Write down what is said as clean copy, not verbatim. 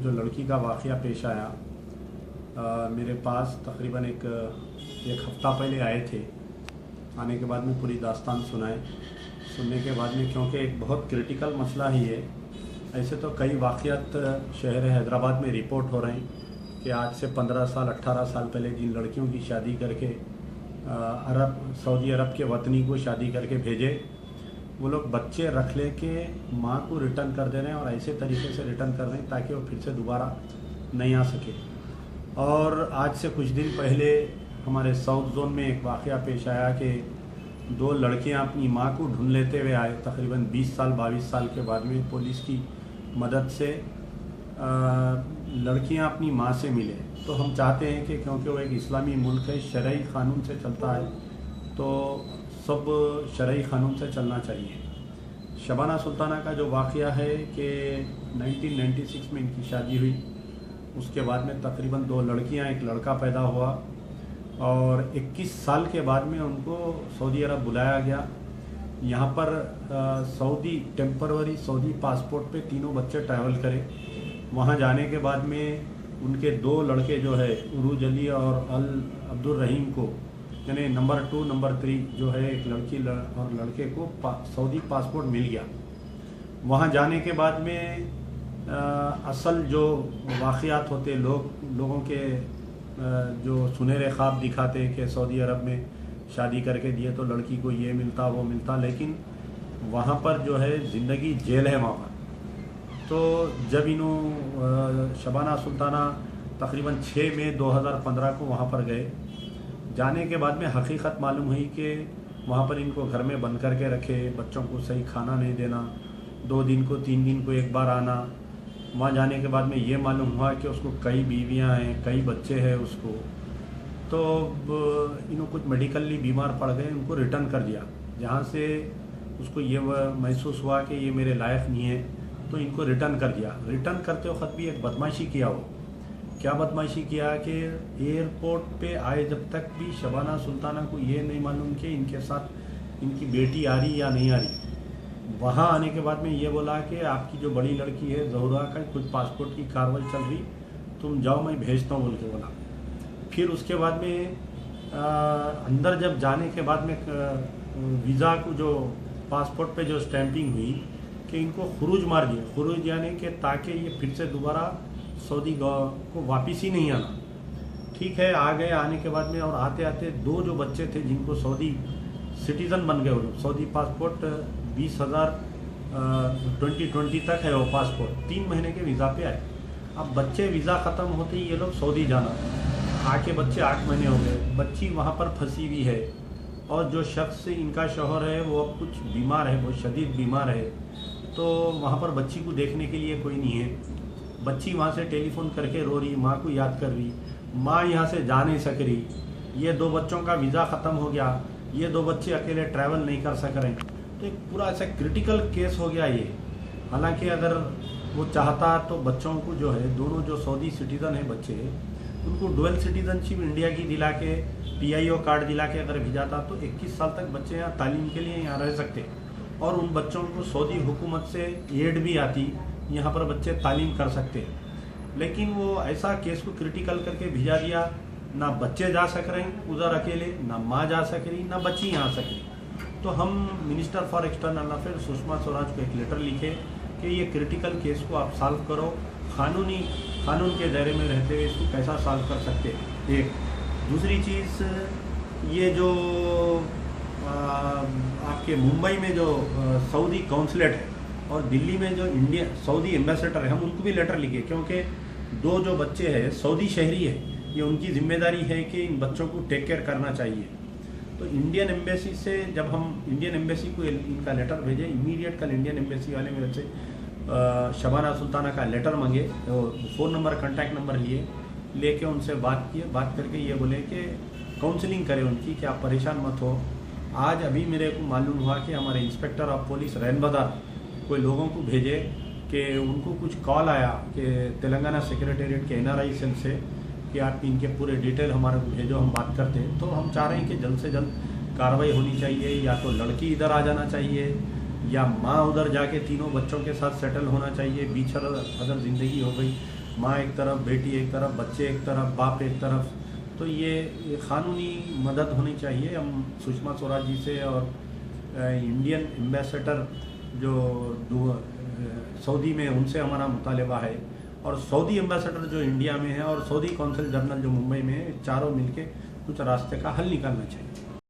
जो लड़की का वाक़या पेश आया, मेरे पास तकरीबन एक हफ़्ता पहले आए थे। आने के बाद में पूरी दास्तान सुनने के बाद में, क्योंकि एक बहुत क्रिटिकल मसला ही है। ऐसे तो कई वाक़यात शहर हैदराबाद में रिपोर्ट हो रहे हैं कि आज से 15 साल 18 साल पहले जिन लड़कियों की शादी करके सऊदी अरब के वतनी को शादी करके भेजे, वो लोग बच्चे रख ले के माँ को रिटर्न कर दे रहे हैं और ऐसे तरीके से रिटर्न कर रहे हैं ताकि वो फिर से दोबारा नहीं आ सके। और आज से कुछ दिन पहले हमारे साउथ जोन में एक वाक़या पेश आया कि 2 लड़कियां अपनी माँ को ढूंढ लेते हुए आए, तकरीबन 20 साल 22 साल के बाद में पुलिस की मदद से लड़कियां अपनी माँ से मिले। तो हम चाहते हैं कि क्योंकि वो एक इस्लामी मुल्क है, शरई क़ानून से चलता है, तो सब शरई क़ानून से चलना चाहिए। शबाना सुल्ताना का जो वाक़या है कि 1996 में इनकी शादी हुई, उसके बाद में तकरीबन 2 लड़कियां एक लड़का पैदा हुआ और 21 साल के बाद में उनको सऊदी अरब बुलाया गया। यहाँ पर सऊदी टेम्पररी सऊदी पासपोर्ट पे तीनों बच्चे ट्रैवल करे। वहाँ जाने के बाद में उनके 2 लड़के जो है उरूज अली और अल अब्दुल रहीम को, यानी नंबर 2 नंबर 3 जो है, एक लड़की और लड़के को सऊदी पासपोर्ट मिल गया। वहाँ जाने के बाद में असल जो वाक़यात होते, लोगों के जो सुनहरे ख्वाब दिखाते कि सऊदी अरब में शादी करके दिए तो लड़की को ये मिलता वो मिलता, लेकिन वहाँ पर जो है ज़िंदगी जेल है वहाँ पर। तो जब शबाना सुल्ताना तकरीबन 6 मई 2015 को वहाँ पर गए, जाने के बाद में हकीकत मालूम हुई कि वहाँ पर इनको घर में बंद करके रखे, बच्चों को सही खाना नहीं देना, 2 दिन को 3 दिन को एक बार आना। वहाँ जाने के बाद में ये मालूम हुआ कि उसको कई बीवियाँ हैं, कई बच्चे हैं उसको। तो इन्हों कुछ मेडिकली बीमार पड़ गए, उनको रिटर्न कर दिया। जहाँ से उसको ये महसूस हुआ कि ये मेरे लायक नहीं है, तो इनको रिटर्न कर दिया। रिटर्न करते वक्त भी एक बदमाशी किया। वो क्या बदमाशी किया कि एयरपोर्ट पे आए जब तक भी शबाना सुल्ताना को ये नहीं मालूम कि इनके साथ इनकी बेटी आ रही या नहीं आ रही। वहाँ आने के बाद में ये बोला कि आपकी जो बड़ी लड़की है ज़हरा का कुछ पासपोर्ट की कार्रवाई चल रही, तुम जाओ मैं भेजता हूँ बोल के बोला। फिर उसके बाद में अंदर जब जाने के बाद में वीज़ा को जो पासपोर्ट पे जो स्टैंपिंग हुई कि इनको खुरूज मार दिया। खुरूज यानी कि ताकि ये फिर से दोबारा सऊदी को वापस ही नहीं आना। ठीक है, आ गए। आने के बाद में और आते आते 2 जो बच्चे थे जिनको सऊदी सिटीज़न बन गए, वो लोग सऊदी पासपोर्ट 20,000 2020 तक है वो पासपोर्ट, 3 महीने के वीज़ा पे आए। अब बच्चे वीज़ा ख़त्म होते ही ये लोग सऊदी जाना, आके बच्चे 8 महीने हो गए, बच्ची वहाँ पर फंसी हुई है। और जो शख्स इनका शौहर है वो अब कुछ बीमार है, बहुत शदीद बीमार है, तो वहाँ पर बच्ची को देखने के लिए कोई नहीं है। बच्ची वहाँ से टेलीफोन करके रो रही, माँ को याद कर रही, माँ यहाँ से जा नहीं सक रही। ये 2 बच्चों का वीज़ा ख़त्म हो गया, ये 2 बच्चे अकेले ट्रैवल नहीं कर सक रहे। तो एक पूरा ऐसा क्रिटिकल केस हो गया ये। हालांकि अगर वो चाहता तो बच्चों को जो है, दोनों जो सऊदी सिटीज़न है बच्चे, उनको डुअल सिटीज़नशिप इंडिया की दिला के, PIO कार्ड दिला के अगर भेजाता तो 21 साल तक बच्चे यहाँ तालीम के लिए यहाँ रह सकते और उन बच्चों को सऊदी हुकूमत से एड भी आती, यहाँ पर बच्चे तालीम कर सकते। लेकिन वो ऐसा केस को क्रिटिकल करके भेजा दिया, ना बच्चे जा सक रहे हैं उधर अकेले, ना माँ जा सक रही, ना बच्ची यहाँ आ सक रही। तो हम minister for external affair Sushma Swaraj को एक लेटर लिखे कि ये क्रिटिकल केस को आप सॉल्व करो, कानून के दायरे में रहते हुए इसको कैसा सॉल्व कर सकते हैं। एक दूसरी चीज़, ये जो आपके मुंबई में जो सऊदी कौंसलेट है और दिल्ली में जो सऊदी एम्बेसडर है, हम उनको भी लेटर लिखे, क्योंकि 2 जो बच्चे हैं सऊदी शहरी है, ये उनकी जिम्मेदारी है कि इन बच्चों को टेक केयर करना चाहिए। तो इंडियन एम्बेसी से जब हम इंडियन एम्बेसी को इनका लेटर भेजे, इमीडिएट कल इंडियन एम्बेसी वाले मेरे से शबाना सुल्ताना का लेटर मांगे, तो फ़ोन नंबर कॉन्टैक्ट नंबर लेके उनसे बात करके ये बोले कि काउंसलिंग करें उनकी कि आप परेशान मत हो। आज अभी मेरे को मालूम हुआ कि हमारे इंस्पेक्टर ऑफ पुलिस रैनबदार कोई लोगों को भेजे कि उनको कुछ कॉल आया कि तेलंगाना सेक्रेटेरिएट के NRI सेल से कि आप इनके पूरे डिटेल हमारे को भेजो, हम बात करते हैं। तो हम चाह रहे हैं कि जल्द से जल्द कार्रवाई होनी चाहिए, या तो लड़की इधर आ जाना चाहिए या माँ उधर जाके तीनों बच्चों के साथ सेटल होना चाहिए। बीच अदर ज़िंदगी हो गई माँ एक तरफ, बेटी एक तरफ, बच्चे एक तरफ, बाप एक तरफ। तो ये क़ानूनी मदद होनी चाहिए। हम सुषमा स्वराज जी से और इंडियन एम्बेसडर जो सऊदी में, उनसे हमारा मुतालबा है, और सऊदी एम्बेसडर जो इंडिया में है और सऊदी कौंसल जनरल जो मुंबई में है, चारों मिलके कुछ रास्ते का हल निकालना चाहिए।